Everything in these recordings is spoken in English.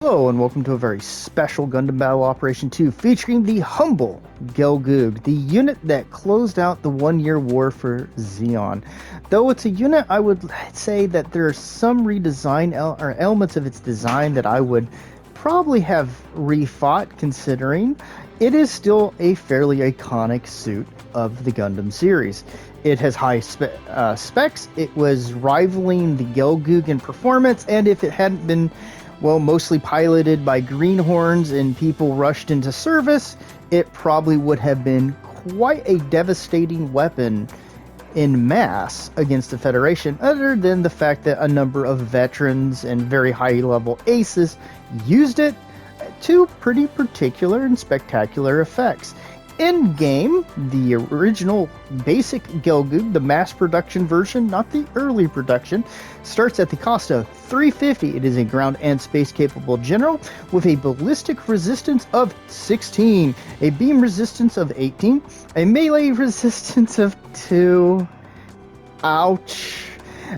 Hello and welcome to a very special Gundam Battle Operation 2 featuring the humble Gelgoog, the unit that closed out the one-year war for Zeon. Though it's a unit, I would say that there are some redesign or elements of its design that I would probably have refought, considering it is still a fairly iconic suit of the Gundam series. It has high specs, it was rivaling the Gelgoog in performance, and if it hadn't been mostly piloted by greenhorns and people rushed into service, it probably would have been quite a devastating weapon in mass against the Federation, other than the fact that a number of veterans and very high-level aces used it to pretty particular and spectacular effects. In game, the original basic Gelgoog, the mass production version, not the early production, starts at the cost of $350. It is a ground and space capable general with a ballistic resistance of 16, a beam resistance of 18, a melee resistance of 2, ouch,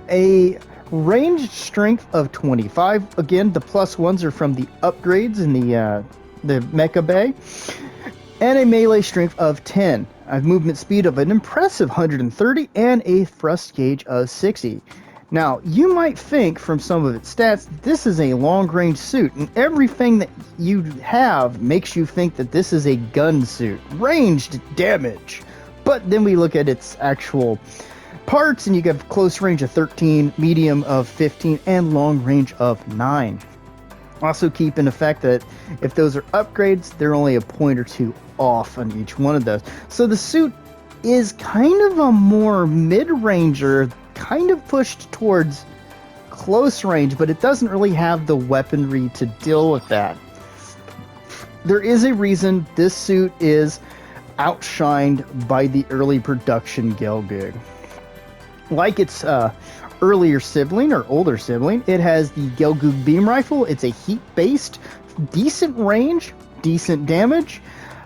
a ranged strength of 25. Again, the plus ones are from the upgrades in the mecha bay. And a melee strength of 10, a movement speed of an impressive 130, and a thrust gauge of 60. Now, you might think from some of its stats, this is a long-range suit, and everything that you have makes you think that this is a gun suit, ranged damage. But then we look at its actual parts, and you have close range of 13, medium of 15, and long range of 9. Also keep in effect that if those are upgrades, they're only a point or two off on each one of those. So the suit is kind of a more mid-ranger, kind of pushed towards close range, but it doesn't really have the weaponry to deal with that. There is a reason this suit is outshined by the early production Gelgoog. Like its earlier sibling or older sibling, it has the Gelgoog beam rifle. It's a heat-based, decent range, decent damage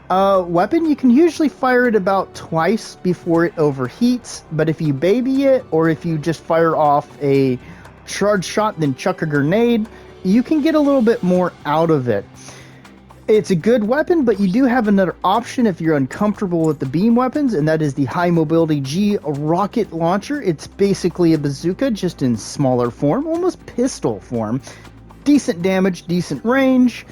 weapon. You can usually fire it about twice before it overheats, but if you baby it, or if you just fire off a charge shot then chuck a grenade, you can get a little bit more out of it. It's a good weapon, but you do have another option if you're uncomfortable with the beam weapons, and that is the High Mobility G rocket launcher. It's basically a bazooka, just in smaller form, almost pistol form. Decent damage, decent range.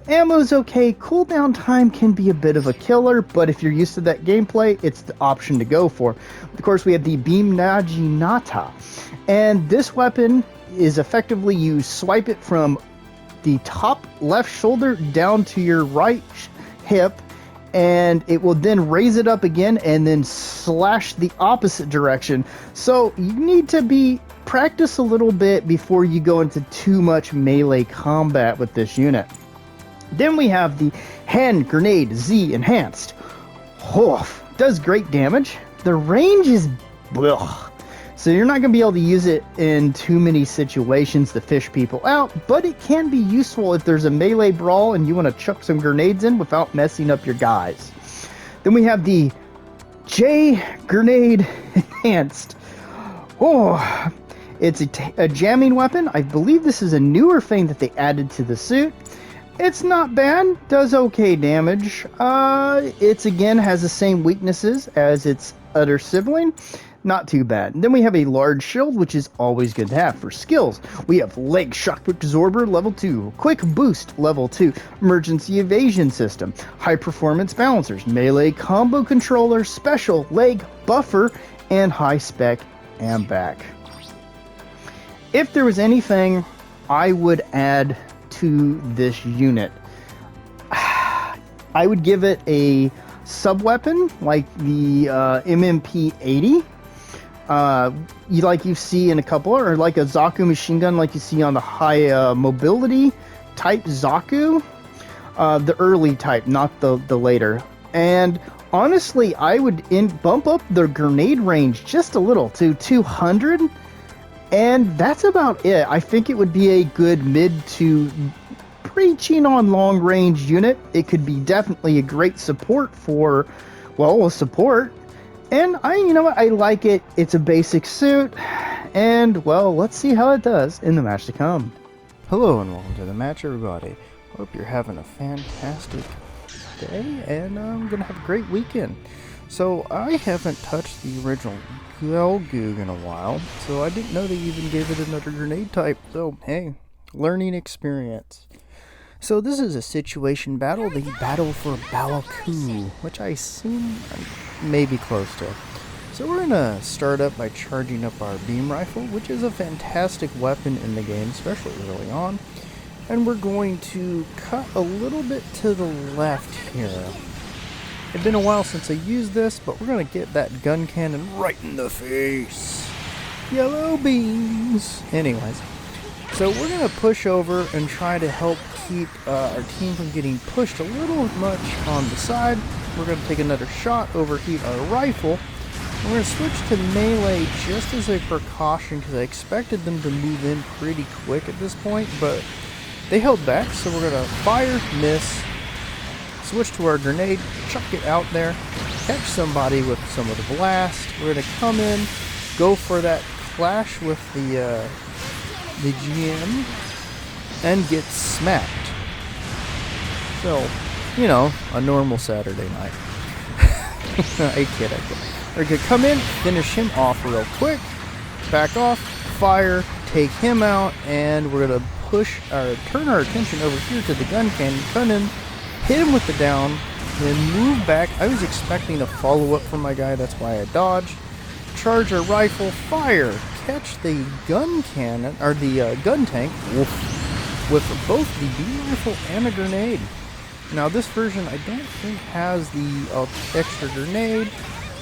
Ammo's okay. Cooldown time can be a bit of a killer, but if you're used to that gameplay, it's the option to go for. Of course, we have the Beam Naginata, and this weapon is effectively you swipe it from the top left shoulder down to your right hip, and it will then raise it up again and then slash the opposite direction. So you need to practice a little bit before you go into too much melee combat with this unit. Then we have the Hand Grenade Z Enhanced. Does great damage. The range is so you're not going to be able to use it in too many situations to fish people out, but it can be useful if there's a melee brawl and you want to chuck some grenades in without messing up your guys. Then we have the J Grenade Enhanced. It's a jamming weapon. I believe this is a newer thing that they added to the suit. It's not bad, does okay damage. It's again has the same weaknesses as its other sibling. Not too bad. And then we have a large shield, which is always good to have. For skills, we have Leg Shock Absorber level 2, Quick Boost level 2, Emergency Evasion System, High Performance Balancers, Melee Combo Controller, Special Leg Buffer, and High Spec AMBAC. If there was anything I would add to this unit, I would give it a sub-weapon like the MMP-80. Like you see in a couple, or like a Zaku machine gun like you see on the high mobility type Zaku, the early type, not the later. And honestly, I would bump up the grenade range just a little to 200, and that's about it. I think it would be a good mid to preaching on long range unit. It could be definitely a great support for, support. And I like it. It's a basic suit, and let's see how it does in the match to come. Hello and welcome to the match, everybody. Hope you're having a fantastic day and I'm gonna have a great weekend. So I haven't touched the original Gelgoog in a while, so I didn't know they even gave it another grenade type. So hey, learning experience. So this is a situation battle, the battle for Balaku, which I assume I may be close to. So we're gonna start up by charging up our beam rifle, which is a fantastic weapon in the game, especially early on. And we're going to cut a little bit to the left here. It's been a while since I used this, but we're gonna get that gun cannon right in the face. Yellow beams. Anyways, so we're gonna push over and try to help keep our team from getting pushed a little much on the side. We're gonna take another shot, overheat our rifle. We're going to switch to melee just as a precaution because I expected them to move in pretty quick at this point, but they held back, so we're going to fire, miss, switch to our grenade, chuck it out there, catch somebody with some of the blast. We're going to come in, go for that clash with the GM, and get smacked. So, you know, a normal Saturday night. I kid. We're going to come in, finish him off real quick, back off, fire, take him out, and we're going to turn our attention over here to the gun cannon, come in, hit him with the down, then move back. I was expecting a follow-up from my guy, that's why I dodged. Charge our rifle, fire, catch the gun cannon, or the gun tank, with both the beam rifle and a grenade. Now this version I don't think has the extra grenade.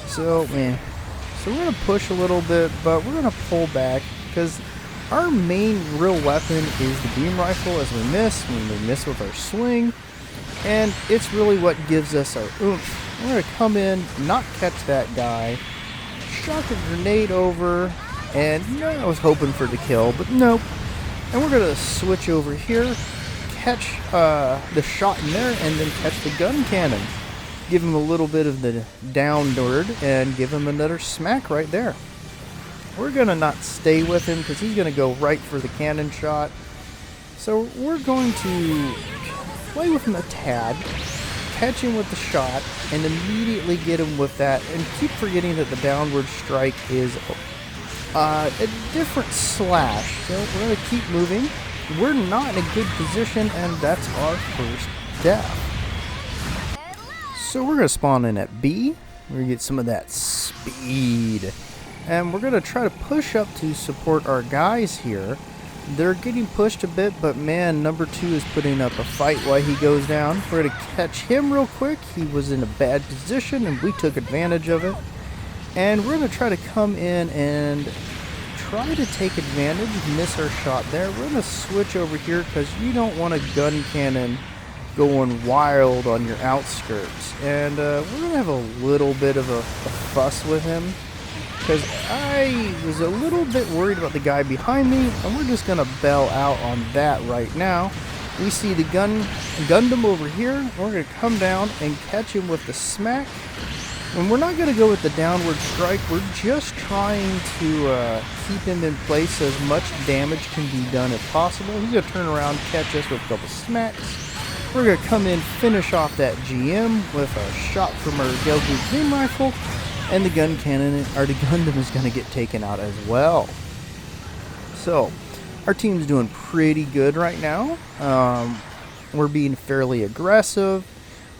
So we're going to push a little bit, but we're going to pull back because our main real weapon is the beam rifle as we miss, when we miss with our swing, and it's really what gives us our oomph. We're going to come in, not catch that guy, shock a grenade over, and I was hoping for the kill, but nope. And we're going to switch over here, catch the shot in there, and then catch the gun cannon. Give him a little bit of the downward and give him another smack right there. We're going to not stay with him because he's going to go right for the cannon shot. So we're going to play with him a tad, catch him with the shot, and immediately get him with that. And keep forgetting that the downward strike is a different slash. So we're going to keep moving. We're not in a good position, and that's our first death. So we're going to spawn in at B. We're going to get some of that speed. And we're going to try to push up to support our guys here. They're getting pushed a bit, but man, number 2 is putting up a fight while he goes down. We're going to catch him real quick. He was in a bad position, and we took advantage of it. And we're going to try to come in and try to take advantage, miss our shot there. We're going to switch over here because you don't want a gun cannon going wild on your outskirts, and we're gonna have a little bit of a fuss with him because I was a little bit worried about the guy behind me, and we're just gonna bail out on that right now. We see the Gundam over here. We're gonna come down and catch him with the smack, and we're not gonna go with the downward strike. We're just trying to keep him in place so as much damage can be done if possible. He's gonna turn around, catch us with a couple smacks. We're going to come in, finish off that GM with a shot from our Gelgoog beam rifle, and the gun cannon, or the Gundam, is going to get taken out as well. So, our team's doing pretty good right now. We're being fairly aggressive.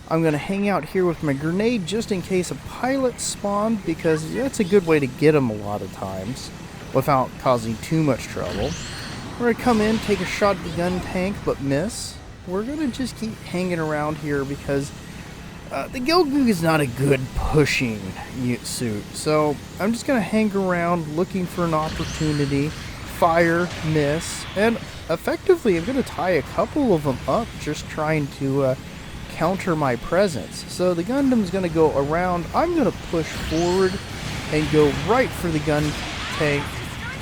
I'm going to hang out here with my grenade just in case a pilot spawned, because that's a good way to get them a lot of times without causing too much trouble. We're going to come in, take a shot at the gun tank, but miss. We're going to just keep hanging around here because the Gelgoog is not a good pushing suit. So I'm just going to hang around looking for an opportunity, fire, miss, and effectively I'm going to tie a couple of them up just trying to counter my presence. So the Gundam's going to go around. I'm going to push forward and go right for the gun tank.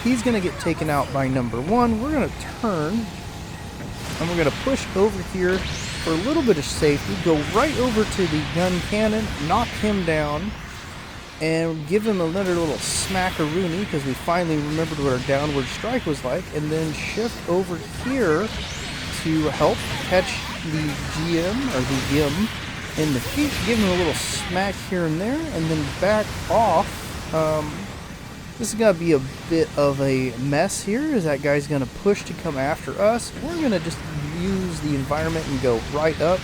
He's going to get taken out by number 1. We're going to turn. And we're going to push over here for a little bit of safety, go right over to the gun cannon, knock him down, and give him another little smackaroony because we finally remembered what our downward strike was like, and then shift over here to help catch the GM or the GM in the feet, give him a little smack here and there, and then back off. This is going to be a bit of a mess here, as that guy's going to push to come after us. We're going to just use the environment and go right up.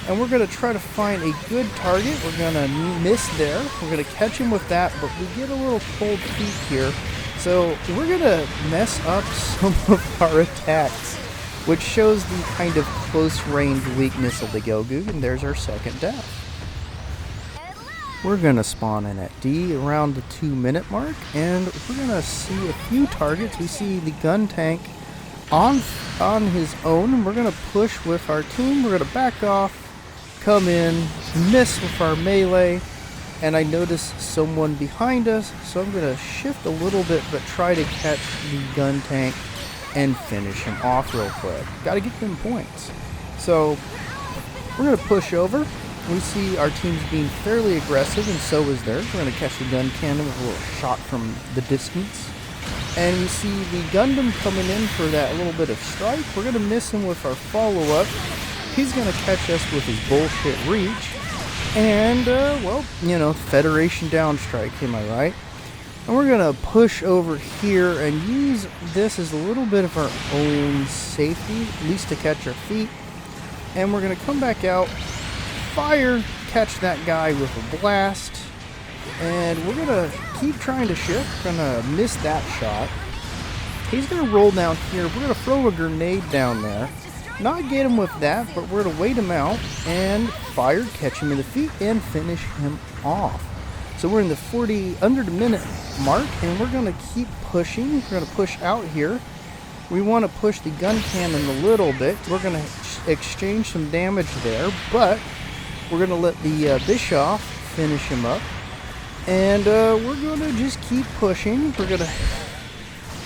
And we're going to try to find a good target. We're going to miss there. We're going to catch him with that, but we get a little cold feet here. So we're going to mess up some of our attacks, which shows the kind of close range weakness of the Gelgoog, and there's our second death. We're going to spawn in at D around the 2-minute mark, and we're going to see a few targets. We see the gun tank on his own, and we're going to push with our team. We're going to back off, come in, miss with our melee, and I notice someone behind us, so I'm going to shift a little bit but try to catch the gun tank and finish him off real quick. Got to get them points. So we're going to push over. We see our team's being fairly aggressive, and so is theirs. We're going to catch the gun cannon with a little shot from the distance. And we see the Gundam coming in for that little bit of strike. We're going to miss him with our follow-up. He's going to catch us with his bullshit reach. And, well, you know, Federation downstrike, am I right? And we're going to push over here and use this as a little bit of our own safety, at least to catch our feet. And we're going to come back out, fire, catch that guy with a blast. And we're going to keep trying to shift. We're going to miss that shot. He's going to roll down here. We're going to throw a grenade down there. Not get him with that, but we're going to wait him out and fire, catch him in the feet, and finish him off. So we're in the under the minute mark, and we're going to keep pushing. We're going to push out here. We want to push the gun cannon a little bit. We're going to exchange some damage there, but we're going to let the Bischoff finish him up. And we're going to just keep pushing. We're going to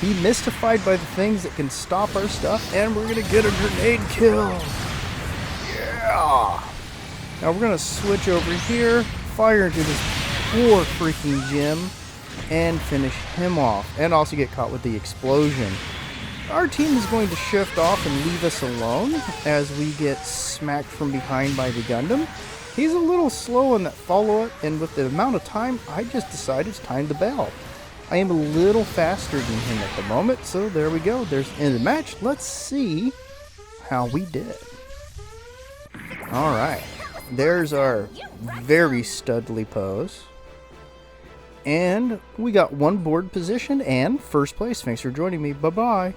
be mystified by the things that can stop our stuff, and we're going to get a grenade kill. Yeah! Now we're going to switch over here, fire into this poor freaking gem, and finish him off, and also get caught with the explosion. Our team is going to shift off and leave us alone as we get smacked from behind by the Gundam. He's a little slow in that follow-up, and with the amount of time, I just decided it's time to bail. I am a little faster than him at the moment, so there we go. There's the end of the match. Let's see how we did. Alright, there's our very studly pose. And we got one board position and first place. Thanks for joining me. Bye-bye.